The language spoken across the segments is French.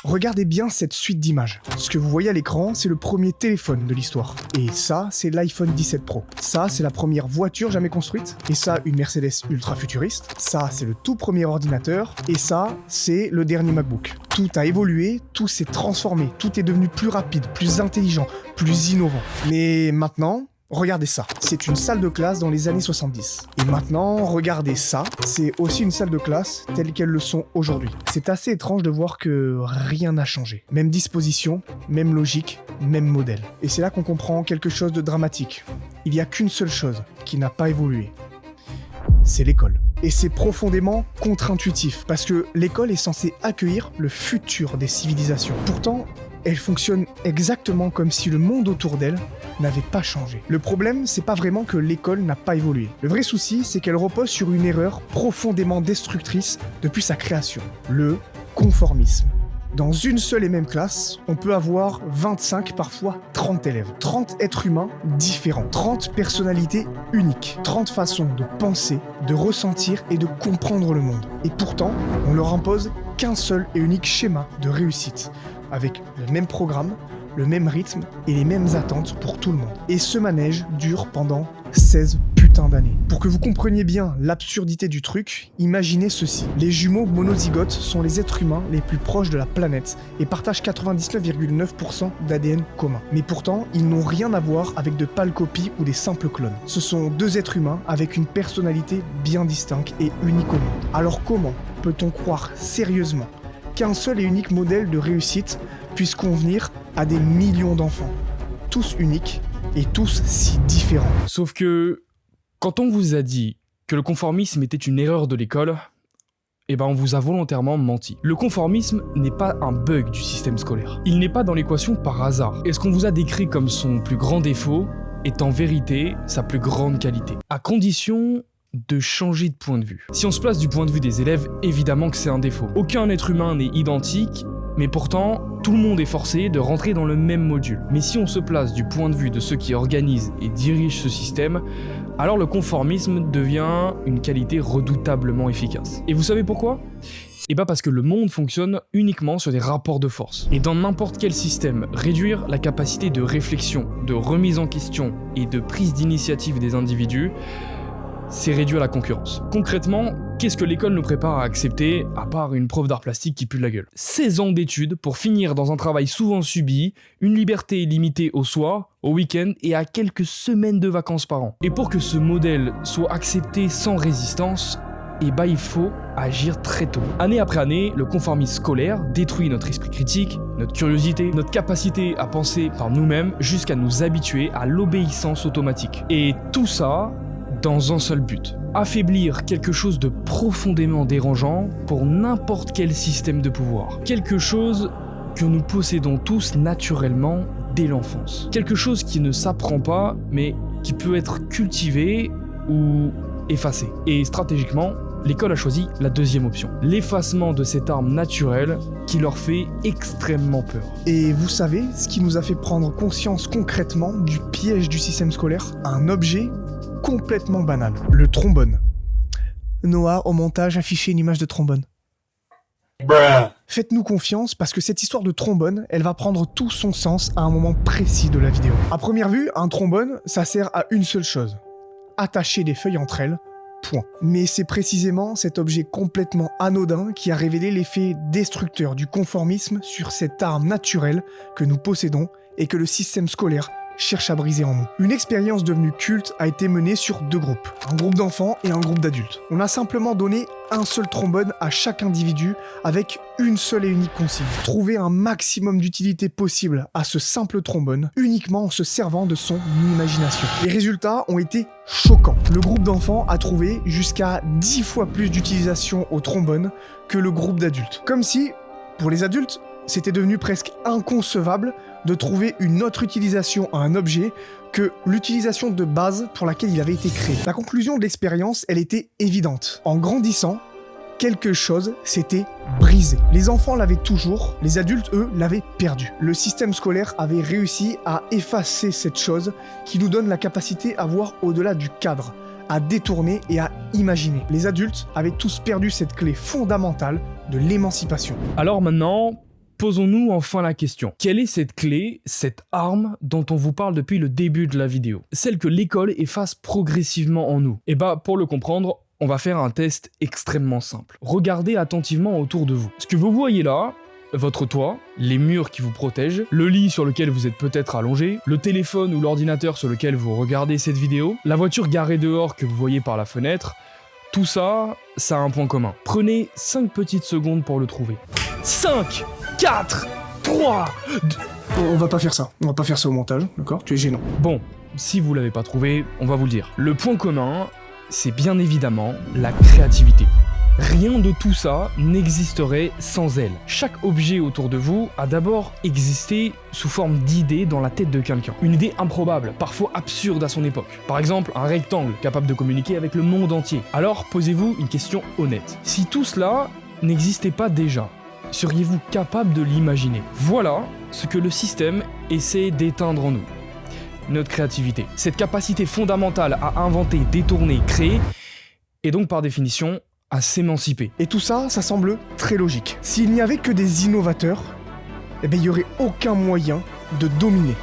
Regardez bien cette suite d'images. Ce que vous voyez à l'écran, c'est le premier téléphone de l'histoire. Et ça, c'est l'iPhone 17 Pro. Ça, c'est la première voiture jamais construite. Et ça, une Mercedes ultra futuriste. Ça, c'est le tout premier ordinateur. Et ça, c'est le dernier MacBook. Tout a évolué, tout s'est transformé, tout est devenu plus rapide, plus intelligent, plus innovant. Mais maintenant, regardez ça, c'est une salle de classe dans les années 70. Et maintenant, regardez ça, c'est aussi une salle de classe telles qu'elles le sont aujourd'hui. C'est assez étrange de voir que rien n'a changé. Même disposition, même logique, même modèle. Et c'est là qu'on comprend quelque chose de dramatique. Il n'y a qu'une seule chose qui n'a pas évolué. C'est l'école. Et c'est profondément contre-intuitif, parce que l'école est censée accueillir le futur des civilisations. Pourtant, elle fonctionne exactement comme si le monde autour d'elle n'avait pas changé. Le problème, c'est pas vraiment que l'école n'a pas évolué. Le vrai souci, c'est qu'elle repose sur une erreur profondément destructrice depuis sa création. Le conformisme. Dans une seule et même classe, on peut avoir 25, parfois 30 élèves. 30 êtres humains différents. 30 personnalités uniques. 30 façons de penser, de ressentir et de comprendre le monde. Et pourtant, on leur impose qu'un seul et unique schéma de réussite, avec le même programme, le même rythme et les mêmes attentes pour tout le monde. Et ce manège dure pendant 16 putains d'années. Pour que vous compreniez bien l'absurdité du truc, imaginez ceci. Les jumeaux monozygotes sont les êtres humains les plus proches de la planète et partagent 99,9% d'ADN commun. Mais pourtant, ils n'ont rien à voir avec de pâles copies ou des simples clones. Ce sont deux êtres humains avec une personnalité bien distincte et unique au monde. Alors comment peut-on croire sérieusement qu'un seul et unique modèle de réussite puisse convenir à des millions d'enfants, tous uniques et tous si différents? Sauf que, quand on vous a dit que le conformisme était une erreur de l'école, on vous a volontairement menti. Le conformisme n'est pas un bug du système scolaire. Il n'est pas dans l'équation par hasard. Et ce qu'on vous a décrit comme son plus grand défaut est en vérité sa plus grande qualité. À condition de changer de point de vue. Si on se place du point de vue des élèves, évidemment que c'est un défaut. Aucun être humain n'est identique, mais pourtant, tout le monde est forcé de rentrer dans le même module. Mais si on se place du point de vue de ceux qui organisent et dirigent ce système, alors le conformisme devient une qualité redoutablement efficace. Et vous savez pourquoi ? Parce que le monde fonctionne uniquement sur des rapports de force. Et dans n'importe quel système, réduire la capacité de réflexion, de remise en question et de prise d'initiative des individus, c'est réduire la concurrence. Concrètement, qu'est-ce que l'école nous prépare à accepter, à part une prof d'art plastique qui pue de la gueule ? 16 ans d'études pour finir dans un travail souvent subi, une liberté limitée au soir, au week-end et à quelques semaines de vacances par an. Et pour que ce modèle soit accepté sans résistance, il faut agir très tôt. Année après année, le conformisme scolaire détruit notre esprit critique, notre curiosité, notre capacité à penser par nous-mêmes, jusqu'à nous habituer à l'obéissance automatique. Et tout ça dans un seul but, affaiblir quelque chose de profondément dérangeant pour n'importe quel système de pouvoir. Quelque chose que nous possédons tous naturellement dès l'enfance. Quelque chose qui ne s'apprend pas, mais qui peut être cultivé ou effacé. Et stratégiquement, l'école a choisi la deuxième option, l'effacement de cette arme naturelle qui leur fait extrêmement peur. Et vous savez ce qui nous a fait prendre conscience concrètement du piège du système scolaire ? Un objet complètement banal, le trombone. Noah, au montage, affiché une image de trombone. Bruh. Faites-nous confiance parce que cette histoire de trombone, elle va prendre tout son sens à un moment précis de la vidéo. À première vue, un trombone, ça sert à une seule chose. Attacher des feuilles entre elles, point. Mais c'est précisément cet objet complètement anodin qui a révélé l'effet destructeur du conformisme sur cette arme naturelle que nous possédons et que le système scolaire cherche à briser en nous. Une expérience devenue culte a été menée sur deux groupes, un groupe d'enfants et un groupe d'adultes. On a simplement donné un seul trombone à chaque individu avec une seule et unique consigne. Trouver un maximum d'utilité possible à ce simple trombone uniquement en se servant de son imagination. Les résultats ont été choquants. Le groupe d'enfants a trouvé jusqu'à 10 fois plus d'utilisation au trombone que le groupe d'adultes. Comme si, pour les adultes, c'était devenu presque inconcevable de trouver une autre utilisation à un objet que l'utilisation de base pour laquelle il avait été créé. La conclusion de l'expérience, elle était évidente. En grandissant, quelque chose s'était brisé. Les enfants l'avaient toujours, les adultes, eux, l'avaient perdu. Le système scolaire avait réussi à effacer cette chose qui nous donne la capacité à voir au-delà du cadre, à détourner et à imaginer. Les adultes avaient tous perdu cette clé fondamentale de l'émancipation. Alors maintenant, Posons-nous enfin la question. Quelle est cette clé, cette arme dont on vous parle depuis le début de la vidéo? Celle que l'école efface progressivement en nous. Et bah, pour le comprendre, on va faire un test extrêmement simple. Regardez attentivement autour de vous. Ce que vous voyez là, votre toit, les murs qui vous protègent, le lit sur lequel vous êtes peut-être allongé, le téléphone ou l'ordinateur sur lequel vous regardez cette vidéo, la voiture garée dehors que vous voyez par la fenêtre, tout ça, ça a un point commun. Prenez 5 petites secondes pour le trouver. 5, 4, 3, 2... On va pas faire ça. On va pas faire ça au montage, d'accord? Tu es gênant. Bon, si vous l'avez pas trouvé, on va vous le dire. Le point commun, c'est bien évidemment la créativité. Rien de tout ça n'existerait sans elle. Chaque objet autour de vous a d'abord existé sous forme d'idée dans la tête de quelqu'un. Une idée improbable, parfois absurde à son époque. Par exemple, un rectangle capable de communiquer avec le monde entier. Alors, posez-vous une question honnête. Si tout cela n'existait pas déjà, seriez-vous capable de l'imaginer? Voilà ce que le système essaie d'éteindre en nous. Notre créativité. Cette capacité fondamentale à inventer, détourner, créer, et donc par définition, à s'émanciper. Et tout ça, ça semble très logique. S'il n'y avait que des innovateurs, eh ben il n'y aurait aucun moyen de dominer.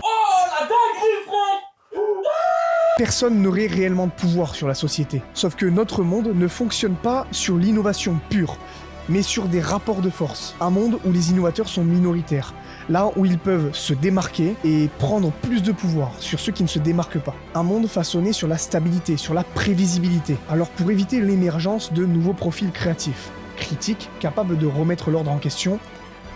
Oh, la dinguerie, frère! Personne n'aurait réellement de pouvoir sur la société. Sauf que notre monde ne fonctionne pas sur l'innovation pure, mais sur des rapports de force. Un monde où les innovateurs sont minoritaires. Là où ils peuvent se démarquer et prendre plus de pouvoir sur ceux qui ne se démarquent pas. Un monde façonné sur la stabilité, sur la prévisibilité. Alors pour éviter l'émergence de nouveaux profils créatifs, critiques, capables de remettre l'ordre en question,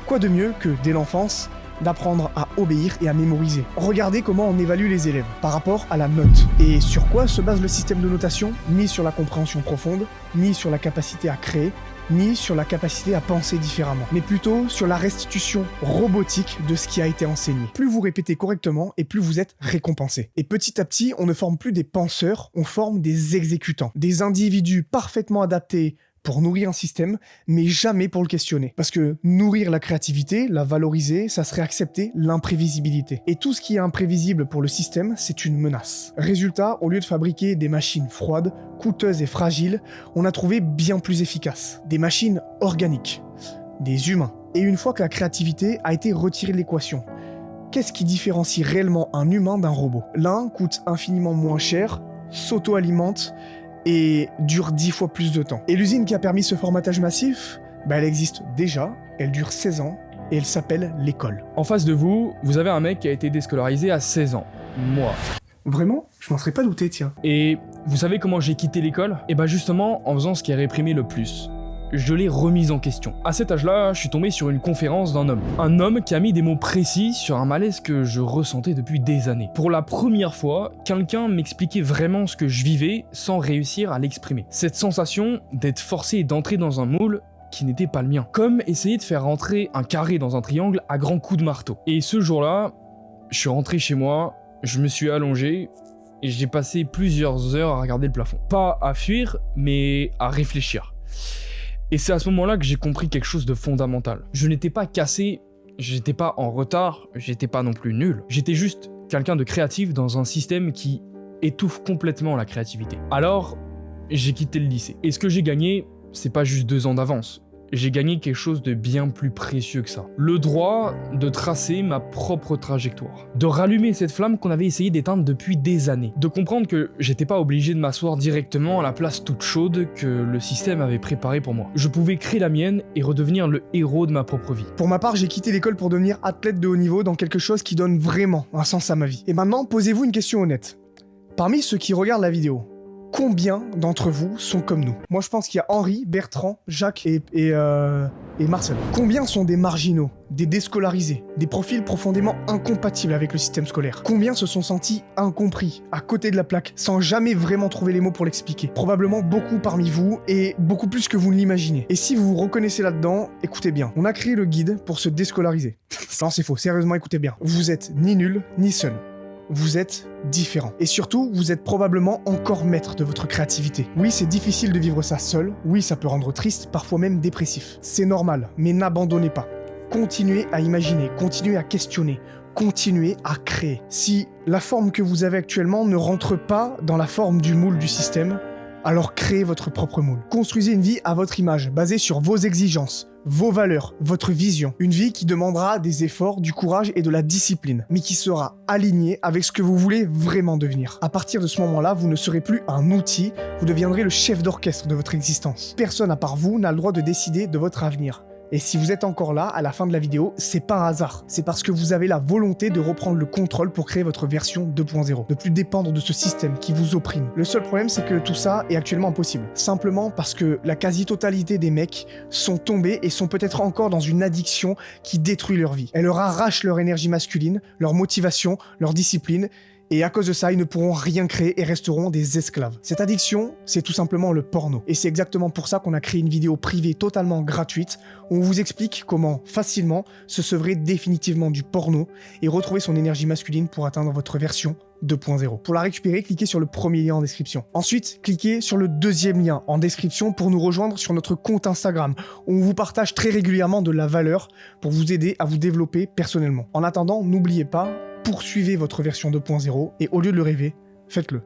quoi de mieux que, dès l'enfance, d'apprendre à obéir et à mémoriser. Regardez comment on évalue les élèves par rapport à la note. Et sur quoi se base le système de notation? Ni sur la compréhension profonde, ni sur la capacité à créer, ni sur la capacité à penser différemment, mais plutôt sur la restitution robotique de ce qui a été enseigné. Plus vous répétez correctement et plus vous êtes récompensé. Et petit à petit, on ne forme plus des penseurs, on forme des exécutants, des individus parfaitement adaptés pour nourrir un système, mais jamais pour le questionner. Parce que nourrir la créativité, la valoriser, ça serait accepter l'imprévisibilité. Et tout ce qui est imprévisible pour le système, c'est une menace. Résultat, au lieu de fabriquer des machines froides, coûteuses et fragiles, on a trouvé bien plus efficaces. Des machines organiques, des humains. Et une fois que la créativité a été retirée de l'équation, qu'est-ce qui différencie réellement un humain d'un robot? L'un coûte infiniment moins cher, s'auto-alimente, et dure 10 fois plus de temps. Et l'usine qui a permis ce formatage massif, elle existe déjà, elle dure 16 ans, et elle s'appelle l'école. En face de vous, vous avez un mec qui a été déscolarisé à 16 ans. Moi. Vraiment? Je m'en serais pas douté, tiens. Et vous savez comment j'ai quitté l'école? Et bah justement, en faisant ce qui est réprimé le plus. Je l'ai remise en question. À cet âge-là, je suis tombé sur une conférence d'un homme. Un homme qui a mis des mots précis sur un malaise que je ressentais depuis des années. Pour la première fois, quelqu'un m'expliquait vraiment ce que je vivais sans réussir à l'exprimer. Cette sensation d'être forcé d'entrer dans un moule qui n'était pas le mien. Comme essayer de faire rentrer un carré dans un triangle à grands coups de marteau. Et ce jour-là, je suis rentré chez moi, je me suis allongé, et j'ai passé plusieurs heures à regarder le plafond. Pas à fuir, mais à réfléchir. Et c'est à ce moment-là que j'ai compris quelque chose de fondamental. Je n'étais pas cassé, j'étais pas en retard, j'étais pas non plus nul. J'étais juste quelqu'un de créatif dans un système qui étouffe complètement la créativité. Alors, j'ai quitté le lycée. Et ce que j'ai gagné, c'est pas juste 2 ans d'avance. J'ai gagné quelque chose de bien plus précieux que ça. Le droit de tracer ma propre trajectoire. De rallumer cette flamme qu'on avait essayé d'éteindre depuis des années. De comprendre que j'étais pas obligé de m'asseoir directement à la place toute chaude que le système avait préparée pour moi. Je pouvais créer la mienne et redevenir le héros de ma propre vie. Pour ma part, j'ai quitté l'école pour devenir athlète de haut niveau dans quelque chose qui donne vraiment un sens à ma vie. Et maintenant, posez-vous une question honnête. Parmi ceux qui regardent la vidéo, combien d'entre vous sont comme nous? Moi, je pense qu'il y a Henri, Bertrand, Jacques et Marcel. Combien sont des marginaux, des déscolarisés, des profils profondément incompatibles avec le système scolaire? Combien se sont sentis incompris, à côté de la plaque, sans jamais vraiment trouver les mots pour l'expliquer? Probablement beaucoup parmi vous, et beaucoup plus que vous ne l'imaginez. Et si vous vous reconnaissez là-dedans, écoutez bien. On a créé le guide pour se déscolariser. Non, c'est faux, sérieusement, écoutez bien. Vous êtes ni nul, ni seul. Vous êtes différent. Et surtout, vous êtes probablement encore maître de votre créativité. Oui, c'est difficile de vivre ça seul. Oui, ça peut rendre triste, parfois même dépressif. C'est normal, mais n'abandonnez pas. Continuez à imaginer, continuez à questionner, continuez à créer. Si la forme que vous avez actuellement ne rentre pas dans la forme du moule du système, Alors créez votre propre moule. Construisez une vie à votre image, basée sur vos exigences, vos valeurs, votre vision. Une vie qui demandera des efforts, du courage et de la discipline, mais qui sera alignée avec ce que vous voulez vraiment devenir. À partir de ce moment-là, vous ne serez plus un outil, vous deviendrez le chef d'orchestre de votre existence. Personne à part vous n'a le droit de décider de votre avenir. Et si vous êtes encore là, à la fin de la vidéo, c'est pas un hasard. C'est parce que vous avez la volonté de reprendre le contrôle pour créer votre version 2.0. Ne plus dépendre de ce système qui vous opprime. Le seul problème, c'est que tout ça est actuellement impossible. Simplement parce que la quasi-totalité des mecs sont tombés et sont peut-être encore dans une addiction qui détruit leur vie. Elle leur arrache leur énergie masculine, leur motivation, leur discipline. Et à cause de ça, ils ne pourront rien créer et resteront des esclaves. Cette addiction, c'est tout simplement le porno. Et c'est exactement pour ça qu'on a créé une vidéo privée totalement gratuite où on vous explique comment facilement se sevrer définitivement du porno et retrouver son énergie masculine pour atteindre votre version 2.0. Pour la récupérer, cliquez sur le premier lien en description. Ensuite, cliquez sur le deuxième lien en description pour nous rejoindre sur notre compte Instagram où on vous partage très régulièrement de la valeur pour vous aider à vous développer personnellement. En attendant, n'oubliez pas, poursuivez votre version 2.0 et au lieu de le rêver, faites-le.